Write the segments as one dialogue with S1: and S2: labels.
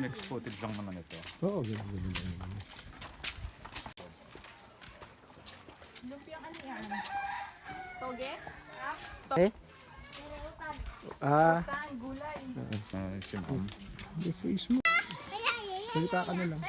S1: Mix footage lang naman ito.
S2: Oo, ganun lang.
S3: Lumpia ano yan? Toge?
S2: Eh? Ah,
S3: Tan, gulay.
S1: Si ma'am.
S2: the face mo. Salita ka na lang.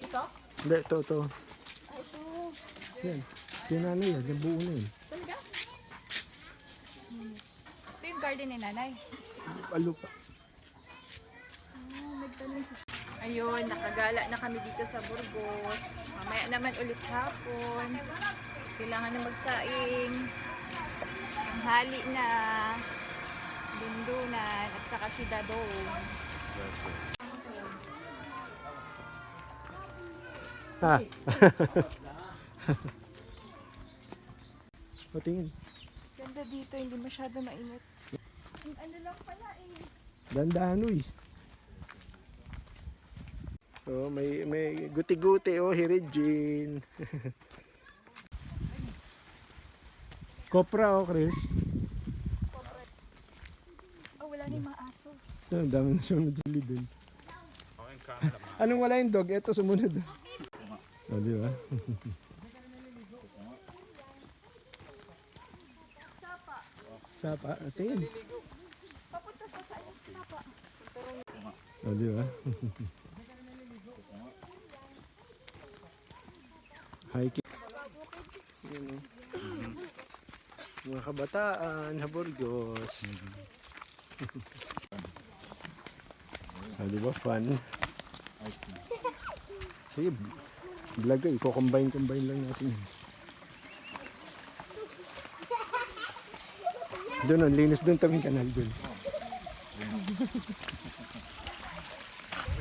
S3: Ito?
S2: Hindi, ito.
S3: Ay, ito.
S2: Yan. Kinanay yan, yung buo na yun.
S3: Talaga? Ito yung garden ni nanay.
S2: Alo pa.
S3: Ayun, nakagala na kami dito sa Burgos. Mamaya naman ulit hapon. Kailangan na magsaing. Ang hali na. Dundunan at saka si Dadong.
S2: Ha? O, tingin.
S3: Ganda dito, hindi masyado mainit. Ano lang pala eh.
S2: Dandahan, uy. Oh, may guti-guti, oh, Hirijin. Kopra, oh, Chris.
S3: Oh, wala na yung mga aso.
S2: Ang dami na sumunod sa lidon. Anong wala yung dog? Ito sumunod. Oh, di ba? Sapa. Tingin.
S3: Papunta pa sa sapa.
S2: Oh, di ba? Hiking. Yun, oh. Mga kabataan, Haburgos. Ah, di ba? Fun. Sige, vlog ko. Iko-combine lang natin. Doon, ang linis doon tabing kanal doon.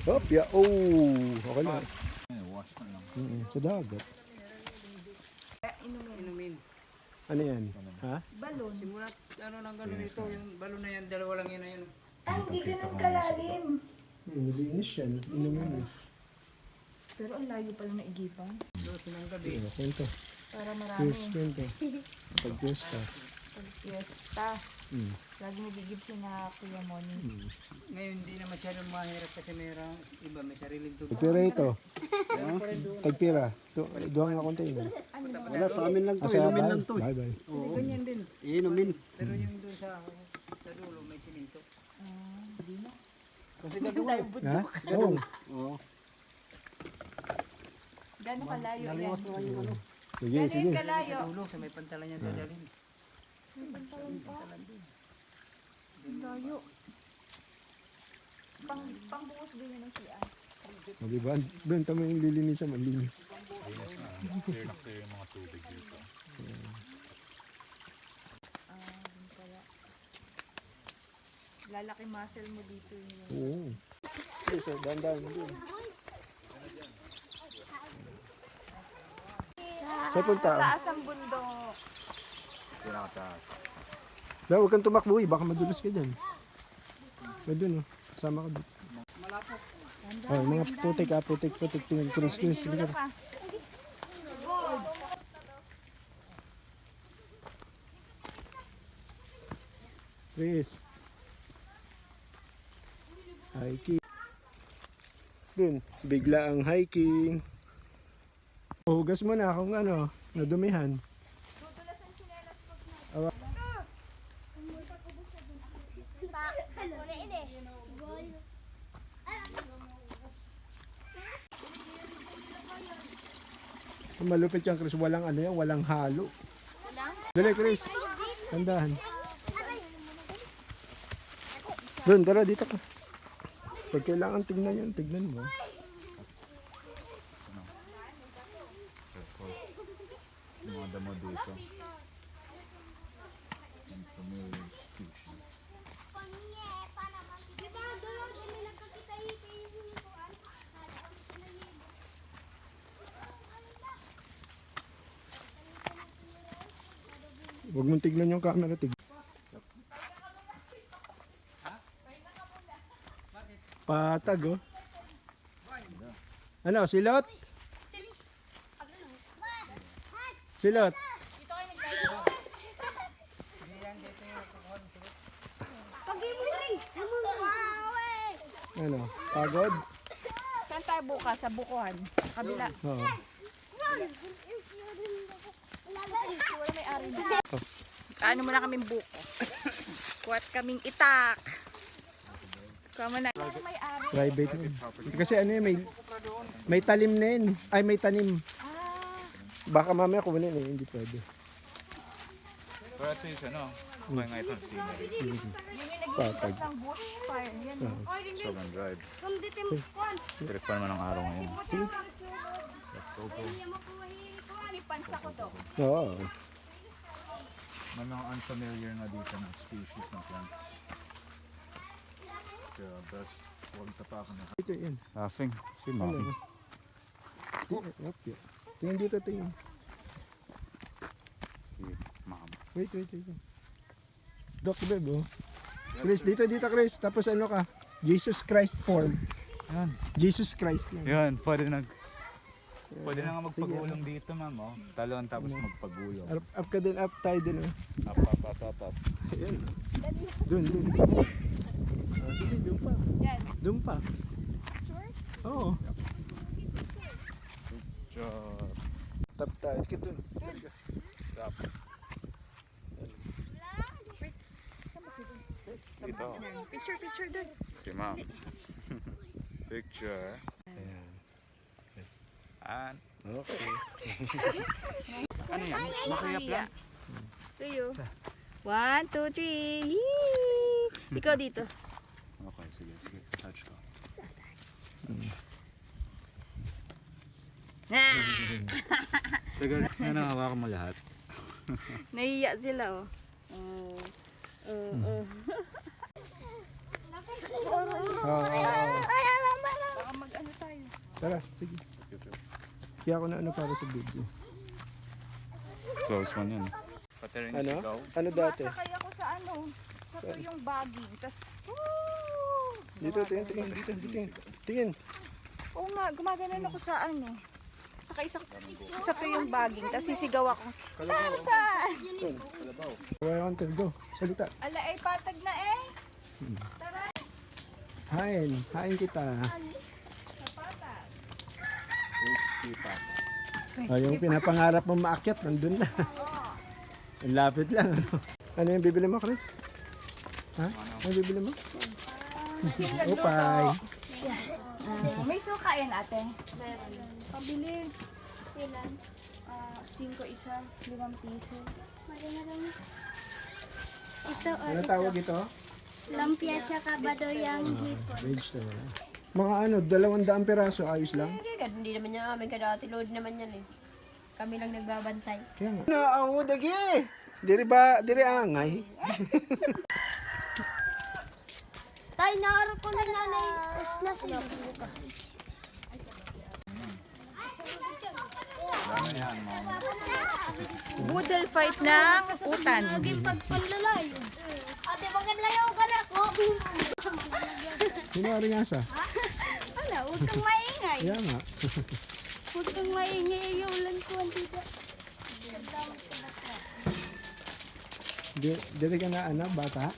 S2: Hop, ya. Oh, okay na.
S1: Wash na lang.
S2: Sa dagat.
S4: Inumin.
S2: Ano yan? Ha?
S3: Balon.
S4: Simula ano nang gano'n dito, yung balon na yan, dalawa lang yun na yun.
S3: Ay, hindi ganun kalalim.
S2: Linis yan. Inumin.
S3: Pero ang layo pala ng igipan.
S4: Doon sinang gabi.
S2: Kwento.
S3: Para marami.
S2: Kwento. Pag-fiesta.
S3: Pag fiesta. Lagi nagigib si na Kuya Moni.
S4: Ngayon hindi na masyadong mahirap kasi mayroong iba, may sariling tubig.
S2: Tagpira ito. Tagpira. Doon nga container.
S5: Wala, sa amin lang to.
S2: Asa,
S5: Inumin
S2: bye.
S5: lang to.
S2: Bye.
S4: Oo. Ganyan din.
S5: Inumin.
S4: Pero yung doon sa dulo may siminto.
S3: Hindi na.
S4: Kasi gadulo.
S2: Ha? Oo.
S5: Oo.
S3: Gano'ng kalayo yan?
S2: Sige, sige.
S3: Gano'ng kalayo?
S4: Sa dulo, sa may pantalan niya dadalhin.
S3: May pantalon pa. Ang layo. Pangbuhos din yun ng CR.
S2: O, diba? Doon tama yung lilinisan. Malinis.
S1: Linis na. Clear na clear yung mga tubig dito.
S3: Dun kaya. Lalaki muscle mo dito yun.
S2: Oo. Okay, so, dandan. Saan punta?
S3: Taas ang bundok.
S1: Pinakataas.
S2: Daw, huwag kang tumakbo eh. Baka madulas ka dyan. May dun, oh. Sama ka dun. Oh, mga putik, putik. Tingnan, Chris.
S3: Dulo pa.
S2: Chris. Hiking. Dun, bigla ang hiking. Hugas mo na kung ano, nadumihan. Malupit yan, Chris. Walang ano yan, walang halo. Dali, Chris. Tandahan. Doon, tara, dito ka. Pag kailangan tignan yan, tignan mo.
S1: Yung mga damo dito. Yung familiar species.
S2: Huwag mong tignan yung camera, Patag, oh. Ano, silot? Silot.
S3: Pag-ibig
S2: Ano? Pagod?
S3: Saan tayo bukas? Sa Bukuhan. Kabila.
S2: Oo.
S3: Ano muna kaming buko. Kuhat kaming itak. Kuha mo na. May ari.
S2: Private yun. Kasi ano yun, may talim na yun. Ay, may tanim. Baka mamaya kunin eh, hindi pwede.
S1: Pero at least ano, may nga itong scenery.
S3: Yun yung
S2: Patag.
S3: nag-iisip ng bushfire. Yan.
S1: Sobrang drive. Direct pa naman ang araw ngayon.
S3: May pansa ko to.
S2: Oo.
S1: May mga unfamiliar na dito ng species ng plants. Kaya best, huwag tapakan na.
S2: Ito yun.
S1: Laughing. Si
S2: Ano? Okay. Tingin dito, tingin.
S1: Si Mom.
S2: Wait. Doc, Beb, oh. Chris, dito, Chris. Tapos ano ka? Jesus Christ form.
S1: Yan.
S2: Jesus Christ lang.
S1: Yan, pwede na nga magpagulong dito, ma'am. Oh. Talon tapos magpagulong.
S2: Up ka din, up tayo din, oh.
S1: Up.
S2: Ayan. Dun. Sige, dun pa.
S3: Yan.
S2: Dun pa.
S3: Sure?
S2: Oo.
S1: Job.
S2: Tap tayo. Sige, dun.
S1: Stop. Ito.
S3: Picture doon.
S1: Si ma'am. Picture.
S2: Ayan.
S1: And,
S2: Okay.
S1: ano yan? Makayap lang?
S3: Tuyo. 1, 2, 3. Yee! Ikaw dito.
S1: Okay, sige. Touch ko. Tagal na nakawakan mo lahat.
S3: Nahiya sila, oh. Baka mag-ano tayo.
S2: Tara, sige. Kaya ako na ano para sa video.
S1: Close one yan. Pati rin
S2: Ano?
S1: ikaw.
S2: Ano dati?
S3: Sumasakay ako sa ano. Sa yung baging. Tapos,
S2: Dito, tingin. Tingin.
S3: oo nga, gumaganon ako sa ano. Sakay sa yung baging. Tapos sisigaw ako. Saan?
S2: Why on to go? Salita.
S3: Ala, ay patag na eh. Tara.
S2: Hain kita.
S3: Patag.
S2: Yung pinapangarap mo maakyat, nandun na. Ang lapit lang. Ano yung bibili mo, Chris? Ha? Ano yung bibili mo? Upay.
S3: May suka yan, ate. Pabili. Ilan? 5 isa, 5 piso.
S5: Ito,
S2: Ano tawag ito?
S5: lumpia tsaka badoyang hipon.
S2: Vegetable. Mga ano, 200 peraso, ayos lang.
S6: Hindi naman niya amin, kadati load naman yan eh. Kami lang nagbabantay.
S2: Kaya nga. Naawo, dagi! Diri angay.
S5: Tay, naharap ko na nanay. Na sila.
S1: Ano yan, ma'am?
S3: Boodle fight ng utan.
S5: Naging pagpanlalayo. Ate, magandlayo ka na ko.
S2: Sino nga sa?
S5: Wala, huwag kang maingay.
S2: Kaya nga.
S5: Huwag kang maingay. Yung ulan ko, andito.
S2: Diri ka na ano, bata?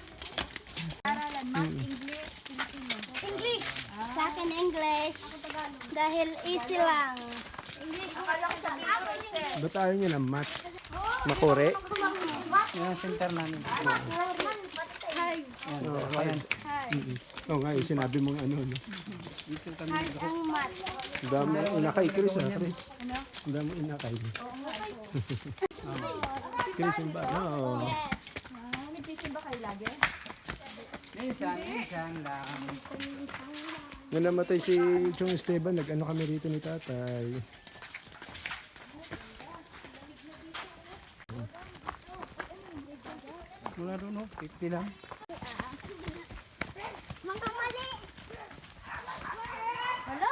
S5: Aralan, math, English, Filipino. English! Sa akin, English. Dahil easy lang. English.
S2: Ba't ayaw nyo ng math? Makore?
S4: Yung center namin.
S5: Hi.
S4: Ayan.
S5: Hi.
S2: Oo nga, yung sinabi mong ano. No?
S5: Hi ang math.
S2: Ang dami mong inakay, Chris ha, Chris. Ang dami mong inakay. Chris, yung ba? Oo.
S3: Nagtitin ba kayo lagi?
S4: Minsan lang.
S2: Nung namatay si Chong Esteban, nag-ano kami rito ni tatay.
S4: Wala doon, no? 50 lang.
S5: Mga mali. Wala?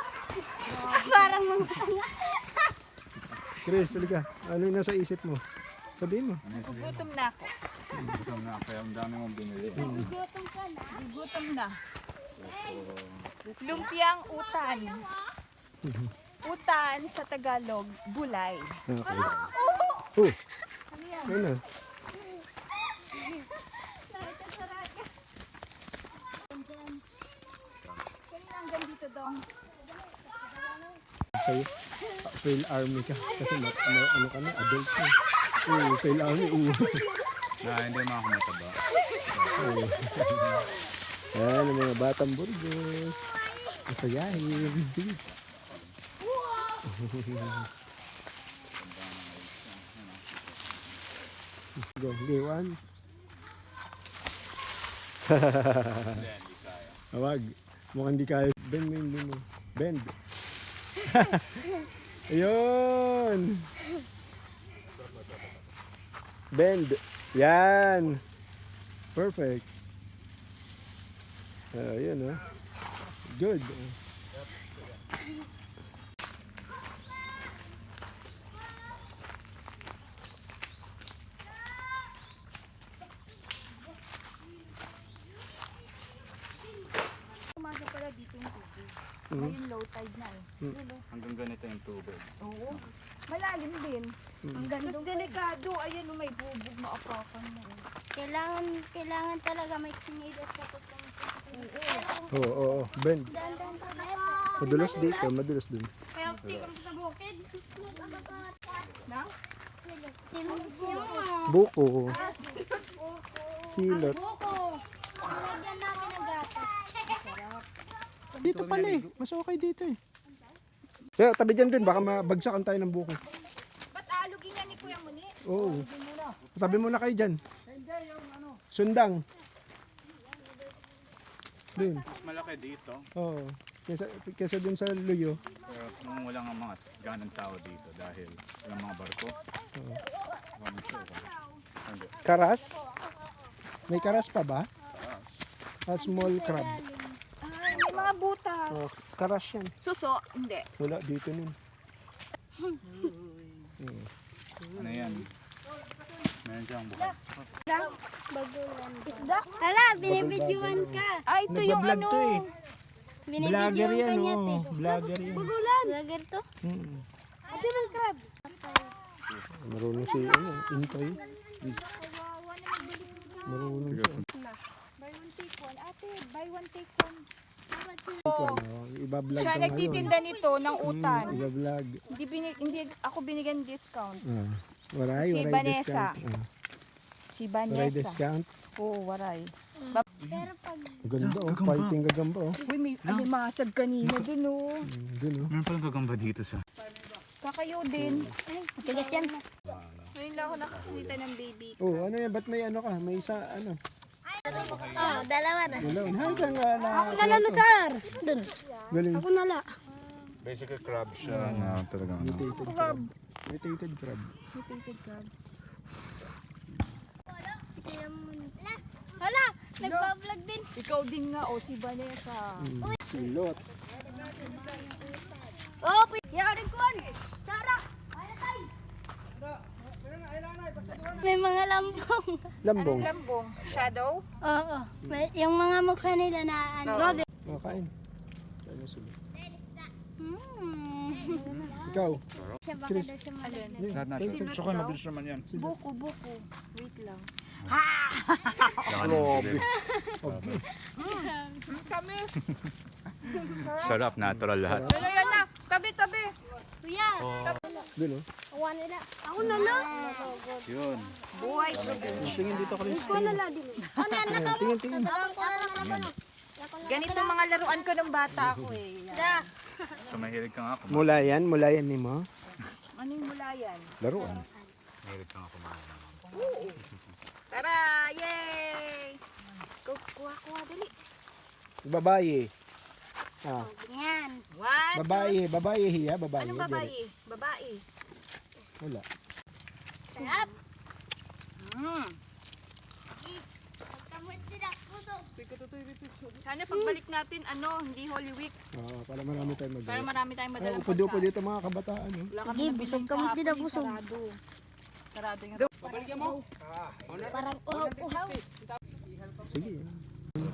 S5: Parang mga
S2: Chris, halika. Ano yung nasa isip mo? Sabihin mo.
S3: Gutom na ako.
S1: Gutom na, kaya ang dami mong binili.
S5: Gutom ka na.
S3: Gutom na. Lumpiang utan. Utan sa Tagalog, bulay.
S2: Okay. Oh! Ano?
S3: Tito Dong.
S2: Sa'yo, fail army ka. Kasi ano kami, adult ka. Fail army,
S1: Hindi mga kumataba.
S2: Yan, ang mga batang Burgos. Masayahin. Go, one. Awag. Mukhang di kaya. Bend mo yung limo. Bend. Ayun. Bend. Yan. Perfect. Ayun ha. Good.
S3: Umaga pala dito yung tubig. Ngayon low tide na eh.
S1: Hanggang ganito yung tubig.
S3: Oo. Malalim din. Ang ganda. Mas delikado. Ayan may bubog maapakan na.
S5: Kailangan talaga may sinilas na pagkakas.
S2: Oo. Bend.
S5: Dandan sa
S2: Madulas dito, madulas dun.
S5: Kaya tikam sa bukid.
S3: Na?
S2: Buko. Silot.
S5: Buko. Lagyan namin ng gatas.
S2: Dito pala eh. Mas okay dito eh. Kaya tabi dyan din, baka mabagsakan tayo ng buko.
S3: Ba't alugin yan ni Kuya Muni?
S2: Oo. Tabi muna kayo dyan. Sundang. Dun.
S1: Mas malaki dito.
S2: Oo. Kesa dun sa luyo.
S1: Pero kung wala nga mga ganang tao dito dahil walang mga barko. Walang suka. Hindi.
S2: Karas? May karas pa ba? A small crab.
S3: Ay, may mga butas.
S2: Oh, karas yan.
S3: Suso? Hindi.
S2: Wala dito nun.
S1: Ano yan? Meron siyang buhay.
S5: Isda? Hala, binibidyoan ka.
S3: Ay, ito yung
S2: Nagbablog
S3: ano.
S2: to eh. Vlogger
S5: Binibidyoan ka
S2: yan,
S5: niya,
S2: oh.
S5: te.
S2: Vlogger yan.
S5: Bagulan. Vlogger to? Ate, may crab.
S2: Marunong si, Intoy. Marunong siya.
S3: Buy one take one. Ate, buy one take one.
S2: Ikaw, iba-vlog
S3: Siya
S2: ka ngayon.
S3: nagtitinda nito ng utan.
S2: Iba-vlog.
S3: Hindi ako binigyan discount.
S2: Waray,
S3: Si
S2: waray
S3: Vanessa.
S2: discount.
S3: Si
S2: Waray
S3: Vanessa.
S2: discount.
S3: Oo, waray.
S5: Pero pag
S2: Ganda oh, fighting gagamba oh.
S3: Uy, may alimasag kanina dun oh.
S2: Dun oh.
S1: Meron palang gagamba dito sa...
S3: Kakayo din.
S5: matigas yan.
S3: Ngayon lang ako nakakita ng baby.
S2: Oh, ano yan? Ba't may ano ka? May isa, ano?
S5: Oh, dalawa na.
S2: Galaw. Hanggang na.
S5: Ako nalalo, sir. Dun.
S2: Galing.
S5: Ako nala.
S1: Basically crab siya na talagang ano.
S2: Mutated crab. Mutated crab.
S3: Mutated crab.
S5: Hala, nagpa-vlog din.
S3: Ikaw din nga oh, si Vanessa.
S2: Silot.
S5: Oh, yari ko. Tara. May mga lambong.
S2: Lambong.
S3: Lambong. Shadow.
S5: Oo. Yung mga mukha nila na ano. Robin.
S2: Makain. Ano sila?
S5: Ikaw.
S2: Ikaw.
S5: Siya baka daw siya
S3: Alin?
S1: Lahat natin.
S3: Silot
S1: Tsaka
S3: daw.
S1: mabilis naman yan.
S3: Buko. Wait lang.
S2: Grabe.
S3: Kami.
S1: Sarap, natural lahat.
S3: Ano yan na? Tabi.
S5: Kuya.
S2: Dun oh.
S5: Awa nila. Ako nala.
S1: Yun.
S3: Buhay.
S2: Tingin dito ka rin.
S5: Ko nala din. Ano yan?
S2: Tingin, tingin.
S5: Tatalang ko na naman.
S3: Ganito mga laruan ko ng bata ako eh.
S1: So mahilig ka nga kumain.
S2: Mula yan ni mo.
S3: Ano yung mula yan?
S2: Laruan.
S1: Mahilig ka nga kumain.
S3: Tara! Yay! Kuha, dali.
S2: Babae. Ah,
S5: Yan.
S3: One,
S2: babae hiya, babae.
S3: Anong babae? Babae.
S2: Wala.
S5: Sarap.
S3: Kamot sila, puso. Sana pagbalik natin, hindi Holy Week.
S2: Para marami tayong
S3: Para
S2: magawa.
S3: marami tayong madalang
S2: Upo dito mga kabataan. Oh.
S3: Wala kami
S5: Sige,
S3: nabiling
S5: busog kamot din
S3: kahapon,
S5: busog.
S3: Sarado. Sarado yung...
S5: Parang uhaw-uhaw.
S2: Sige.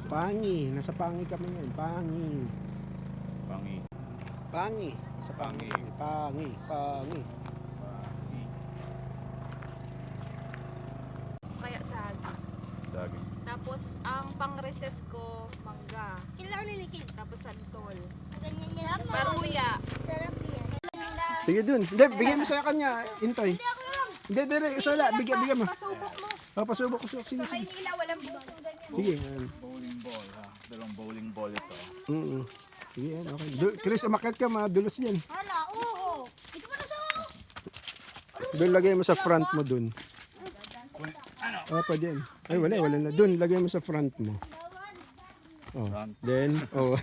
S2: Pangi. Nasa pangi kami ngayon. Pangi.
S1: Pangi.
S2: Pangi. Nasa pangi. Pangi. Pangi.
S3: Kaya saging.
S1: Saging.
S3: Tapos ang pang-recess ko, mangga.
S5: Kailangan ni Nikin.
S3: Tapos santol.
S5: Ganyan yan.
S3: Paruya.
S5: Sarap yan.
S2: Sige dun. Hindi, bigyan mo sa kanya, Intoy. Hindi, dire, usala. Bigyan mo.
S3: Pasubok mo.
S2: Pasubok ko. Sige,
S3: Sa
S2: sige.
S3: Maynila, walang bukong ganyan.
S2: Sige.
S1: Bowling ball ha. Dalawang bowling ball ito.
S2: Sige, yan, okay. Chris, umakyat ka, madulas yan.
S5: Hala, oo. Ito pa na sa
S2: Doon lagay mo sa front mo dun. Ah, pwede yan. Ay, wala na. Dun, lagay mo sa front mo. Oh,
S1: Front.
S2: then, oh,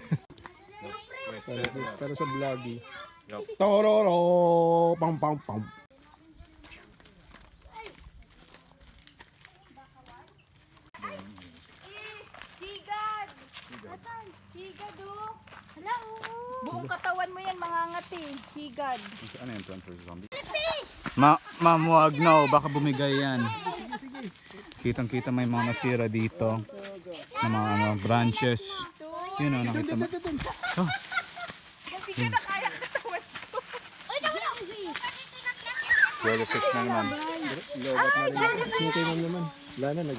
S1: West,
S2: para sa vloggy.
S1: Yup.
S2: Tororo, pam pam pam.
S3: Higad! Higad oh!
S5: Hala, oo.
S3: Buong katawan mo yan, mangangati. Higad.
S1: Ano yun? 24 zombie? Ma'am, wag na. Baka bumigay yan. Kitang-kita may mga nasira dito. Ng mga branches. Yun o, nakita mo. Oh,
S3: Hindi ka na kaya katawan.
S5: Uy, ito lang.
S1: jellyfish na naman.
S2: Lobat na rin. Hinintay mo naman. Wala na,